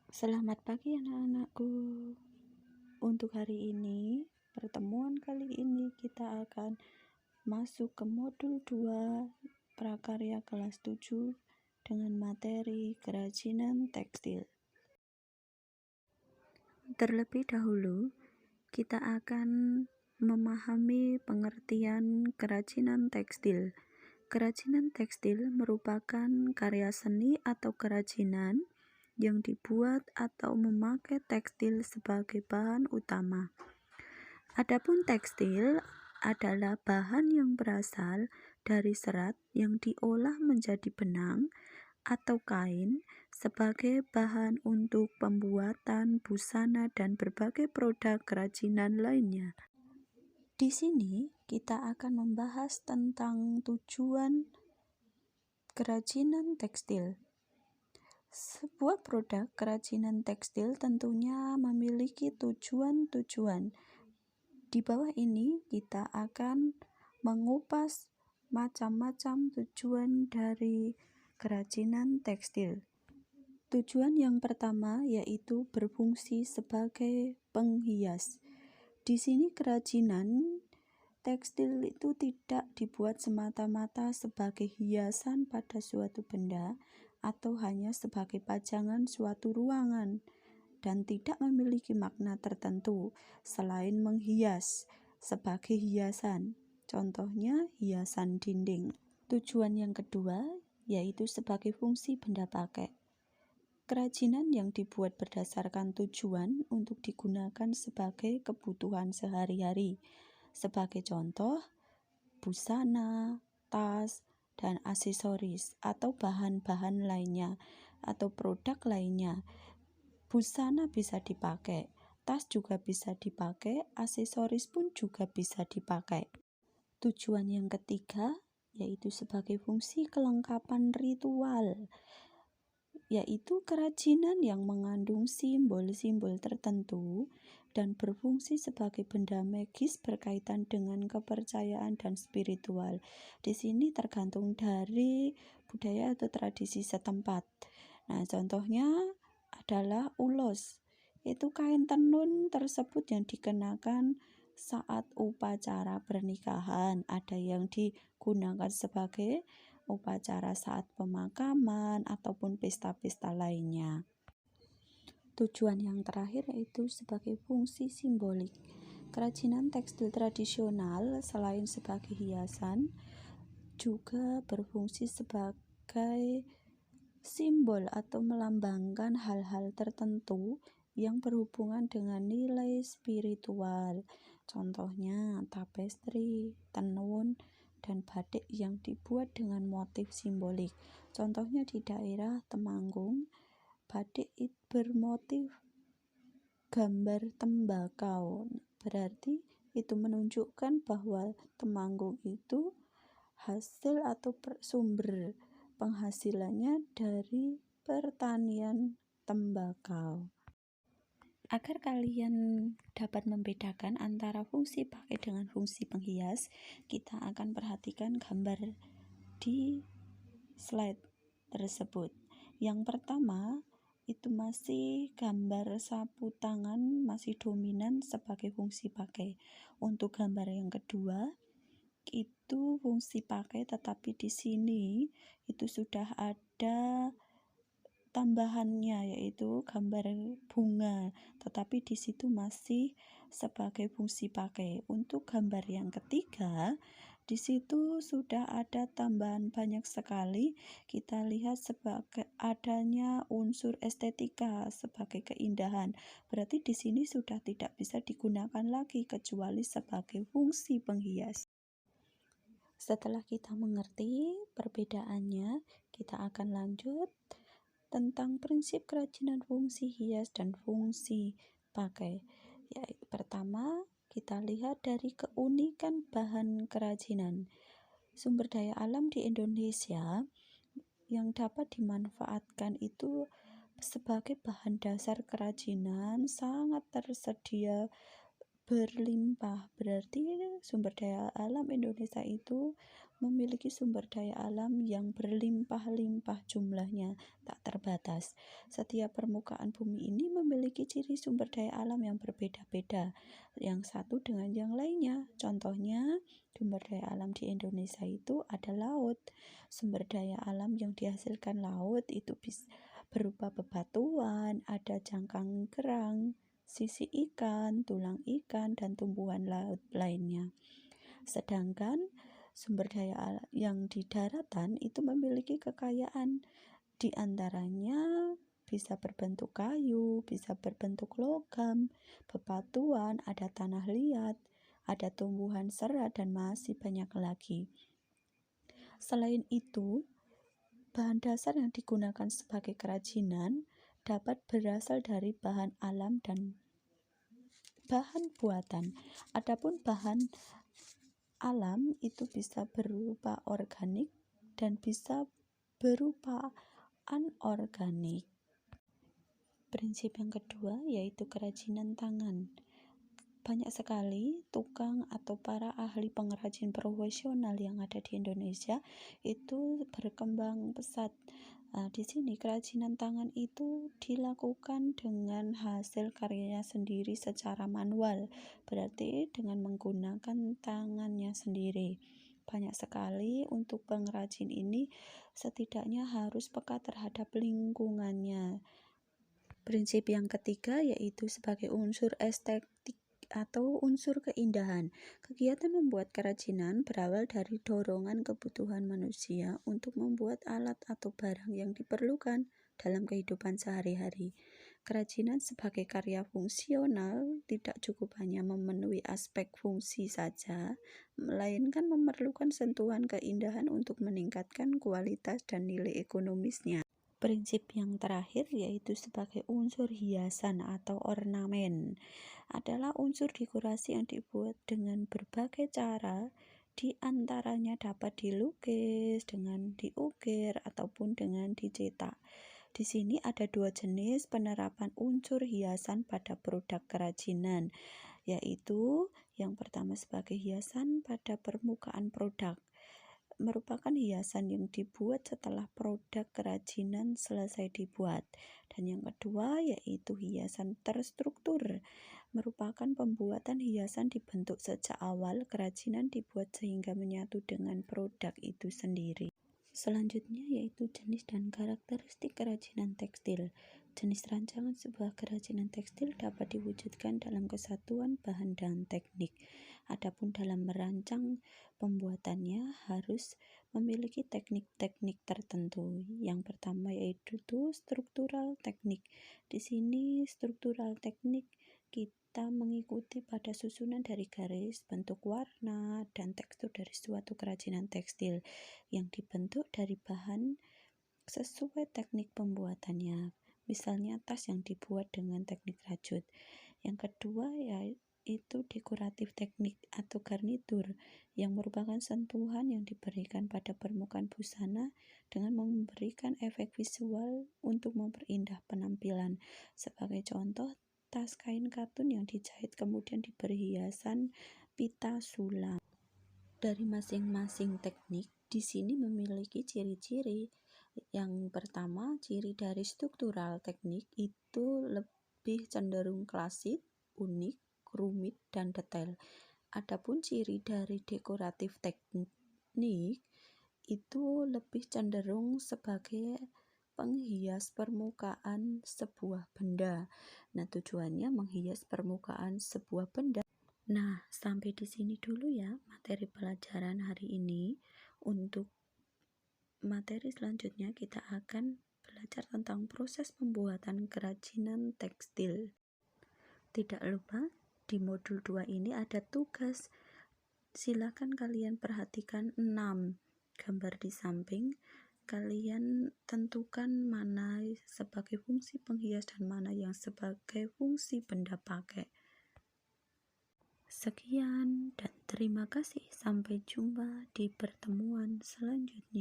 Selamat pagi anak-anakku. Untuk hari ini, pertemuan kali ini kita akan masuk ke modul 2 prakarya kelas 7 dengan materi kerajinan tekstil. Terlebih dahulu, kita akan memahami pengertian kerajinan tekstil. Kerajinan tekstil merupakan karya seni atau kerajinan yang dibuat atau memakai tekstil sebagai bahan utama. Adapun tekstil adalah bahan yang berasal dari serat yang diolah menjadi benang atau kain sebagai bahan untuk pembuatan busana dan berbagai produk kerajinan lainnya. Di sini kita akan membahas tentang tujuan kerajinan tekstil. Sebuah produk kerajinan tekstil tentunya memiliki tujuan-tujuan. Di bawah ini kita akan mengupas macam-macam tujuan dari kerajinan tekstil. Tujuan yang pertama yaitu berfungsi sebagai penghias. Di sini kerajinan tekstil itu tidak dibuat semata-mata sebagai hiasan pada suatu benda atau hanya sebagai pajangan suatu ruangan dan tidak memiliki makna tertentu selain menghias sebagai hiasan. Contohnya hiasan dinding. Tujuan yang kedua yaitu sebagai fungsi benda pakai. Kerajinan yang dibuat berdasarkan tujuan untuk digunakan sebagai kebutuhan sehari-hari. Sebagai contoh, busana, tas, dan aksesoris atau bahan-bahan lainnya atau produk lainnya. Busana bisa dipakai, tas juga bisa dipakai, aksesoris pun juga bisa dipakai. Tujuan yang ketiga yaitu sebagai fungsi kelengkapan ritual, yaitu kerajinan yang mengandung simbol-simbol tertentu dan berfungsi sebagai benda magis berkaitan dengan kepercayaan dan spiritual. Di sini tergantung dari budaya atau tradisi setempat. Nah, contohnya adalah ulos. Itu kain tenun tersebut yang dikenakan saat upacara pernikahan. Ada yang digunakan sebagai upacara saat pemakaman ataupun pesta-pesta lainnya. Tujuan yang terakhir yaitu sebagai fungsi simbolik. Kerajinan tekstil tradisional selain sebagai hiasan juga berfungsi sebagai simbol atau melambangkan hal-hal tertentu yang berhubungan dengan nilai spiritual. Contohnya tapestri, tenun, dan batik yang dibuat dengan motif simbolik. Contohnya di daerah Temanggung, batik bermotif gambar tembakau. Berarti itu menunjukkan bahwa Temanggung itu hasil atau sumber penghasilannya dari pertanian tembakau. Agar kalian dapat membedakan antara fungsi pakai dengan fungsi penghias, kita akan perhatikan gambar di slide tersebut. Yang pertama itu masih gambar sapu tangan, masih dominan sebagai fungsi pakai. Untuk gambar yang kedua itu fungsi pakai, tetapi di sini itu sudah ada tambahannya yaitu gambar bunga, tetapi di situ masih sebagai fungsi pakai. Untuk gambar yang ketiga, di situ sudah ada tambahan banyak sekali. Kita lihat sebagai adanya unsur estetika sebagai keindahan. Berarti di sini sudah tidak bisa digunakan lagi kecuali sebagai fungsi penghias. Setelah kita mengerti perbedaannya, kita akan lanjut tentang prinsip kerajinan fungsi hias dan fungsi pakai. Yaitu pertama, kita lihat dari keunikan bahan kerajinan. Sumber daya alam di Indonesia yang dapat dimanfaatkan itu sebagai bahan dasar kerajinan sangat tersedia berlimpah. Berarti sumber daya alam Indonesia itu memiliki sumber daya alam yang berlimpah-limpah jumlahnya, tak terbatas. Setiap permukaan bumi ini memiliki ciri sumber daya alam yang berbeda-beda, yang satu dengan yang lainnya. Contohnya, sumber daya alam di Indonesia itu ada laut. Sumber daya alam yang dihasilkan laut itu bisa berupa bebatuan, ada jangkang kerang, sisi ikan, tulang ikan, dan tumbuhan laut lainnya. Sedangkan sumber daya yang di daratan itu memiliki kekayaan, di antaranya bisa berbentuk kayu, bisa berbentuk logam, bebatuan, ada tanah liat, ada tumbuhan serat, dan masih banyak lagi. Selain itu, bahan dasar yang digunakan sebagai kerajinan dapat berasal dari bahan alam dan bahan buatan. Adapun bahan alam itu bisa berupa organik dan bisa berupa anorganik. Prinsip yang kedua yaitu kerajinan tangan. Banyak sekali tukang atau para ahli pengrajin profesional yang ada di Indonesia itu berkembang pesat. Di sini kerajinan tangan itu dilakukan dengan hasil karyanya sendiri secara manual, berarti dengan menggunakan tangannya sendiri. Banyak sekali untuk pengrajin ini setidaknya harus peka terhadap lingkungannya. Prinsip yang ketiga yaitu sebagai unsur estetik atau unsur keindahan. Kegiatan membuat kerajinan berawal dari dorongan kebutuhan manusia untuk membuat alat atau barang yang diperlukan dalam kehidupan sehari-hari. Kerajinan sebagai karya fungsional tidak cukup hanya memenuhi aspek fungsi saja, melainkan memerlukan sentuhan keindahan untuk meningkatkan kualitas dan nilai ekonomisnya. Prinsip yang terakhir yaitu sebagai unsur hiasan atau ornamen adalah unsur dekorasi yang dibuat dengan berbagai cara, di antaranya dapat dilukis, dengan diukir, ataupun dengan dicetak. Di sini ada dua jenis penerapan unsur hiasan pada produk kerajinan, yaitu yang pertama sebagai hiasan pada permukaan produk, merupakan hiasan yang dibuat setelah produk kerajinan selesai dibuat. Dan yang kedua yaitu hiasan terstruktur, merupakan pembuatan hiasan dibentuk sejak awal kerajinan dibuat sehingga menyatu dengan produk itu sendiri. Selanjutnya yaitu jenis dan karakteristik kerajinan tekstil. Jenis rancangan sebuah kerajinan tekstil dapat diwujudkan dalam kesatuan bahan dan teknik. Adapun dalam merancang pembuatannya harus memiliki teknik-teknik tertentu. Yang pertama yaitu struktural teknik. Di sini struktural teknik kita mengikuti pada susunan dari garis, bentuk warna, dan tekstur dari suatu kerajinan tekstil yang dibentuk dari bahan sesuai teknik pembuatannya. Misalnya tas yang dibuat dengan teknik rajut. Yang kedua yaitu dekoratif teknik atau garnitur, yang merupakan sentuhan yang diberikan pada permukaan busana dengan memberikan efek visual untuk memperindah penampilan. Sebagai contoh, tas kain katun yang dijahit kemudian diberi hiasan pita sulam. Dari masing-masing teknik di sini memiliki ciri-ciri. Yang pertama, ciri dari struktural teknik itu lebih cenderung klasik, unik, rumit, dan detail. Adapun ciri dari dekoratif teknik itu lebih cenderung sebagai penghias permukaan sebuah benda. Nah, tujuannya menghias permukaan sebuah benda. Nah, sampai di sini dulu ya materi pelajaran hari ini. Untuk materi selanjutnya kita akan belajar tentang proses pembuatan kerajinan tekstil. Tidak lupa di modul 2 ini ada tugas. Silakan kalian perhatikan 6 gambar di samping. Kalian tentukan mana sebagai fungsi penghias dan mana yang sebagai fungsi benda pakai. Sekian dan terima kasih. Sampai jumpa di pertemuan selanjutnya.